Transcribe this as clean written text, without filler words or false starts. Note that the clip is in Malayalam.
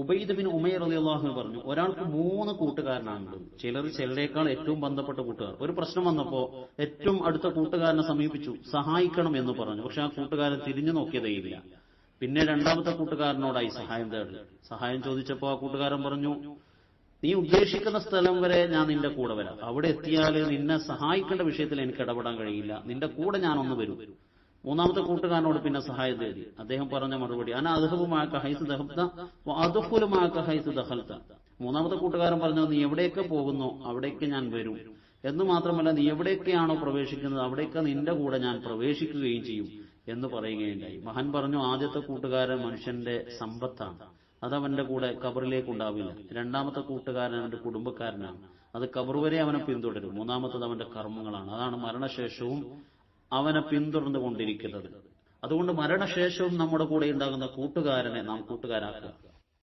ഉബൈദ് ബിൻ ഉമൈർ റളിയല്ലാഹു അൻഹു പറഞ്ഞു, ഒരാൾക്ക് 3 കൂട്ടുകാരനാണുള്ളത്. ചിലരേക്കാൾ ഏറ്റവും ബന്ധപ്പെട്ട കൂട്ടുകാർ. ഒരു പ്രശ്നം വന്നപ്പോ ഏറ്റവും അടുത്ത കൂട്ടുകാരനെ സമീപിച്ചു, സഹായിക്കണം എന്ന് പറഞ്ഞു. പക്ഷെ ആ കൂട്ടുകാരൻ തിരിഞ്ഞു നോക്കിയതേയില്ല. പിന്നെ രണ്ടാമത്തെ കൂട്ടുകാരനോടായി സഹായം തേടൽ. സഹായം ചോദിച്ചപ്പോ ആ കൂട്ടുകാരൻ പറഞ്ഞു, നീ ഉദ്ദേശിക്കുന്ന സ്ഥലം വരെ ഞാൻ നിന്റെ കൂടെ വരാം. അവിടെ എത്തിയാൽ നിന്നെ സഹായിക്കേണ്ട വിഷയത്തിൽ എനിക്ക് ഇടപെടാൻ കഴിയില്ല. നിന്റെ കൂടെ ഞാനൊന്ന് വരും. മൂന്നാമത്തെ കൂട്ടുകാരനോട് പിന്നെ സഹായം തേടി. അദ്ദേഹം പറഞ്ഞ മറുപടി, അന അദ്ഹബുമാക ഹൈസു ദഹബ്ത വഅദ്ഖുലുമാക ഹൈസു ദഖൽത. മൂന്നാമത്തെ കൂട്ടുകാരൻ പറഞ്ഞു, നീ എവിടേക്ക് പോകുന്നോ അവിടേക്ക് ഞാൻ വരും. എന്ന് മാത്രമല്ല, നീ എവിടേക്കാണോ പ്രവേശിക്കുന്നത് അവിടേക്ക് നിന്റെ കൂടെ ഞാൻ പ്രവേശിക്കുകയും ചെയ്യും എന്ന് പറയുകയുണ്ടായി. മഹാൻ പറഞ്ഞു, ആദ്യത്തെ കൂട്ടുകാരൻ മനുഷ്യന്റെ സമ്പത്താണ്, അതവന്റെ കൂടെ ഖബറിലേക്ക് ഉണ്ടാവില്ല. രണ്ടാമത്തെ കൂട്ടുകാരൻ അവന്റെ കുടുംബക്കാരനാണ്, അത് ഖബർ വരെ അവനെ പിന്തുടരും. മൂന്നാമത്തത് അവന്റെ കർമ്മങ്ങളാണ്, അതാണ് മരണശേഷവും അവനെ പിന്തുടർന്നുകൊണ്ടിരിക്കുന്നത്. അതുകൊണ്ട് മരണശേഷവും നമ്മുടെ കൂടെ ഉണ്ടാകുന്ന കൂട്ടുകാരനെ നാം കൂട്ടുകാരാക്കുക.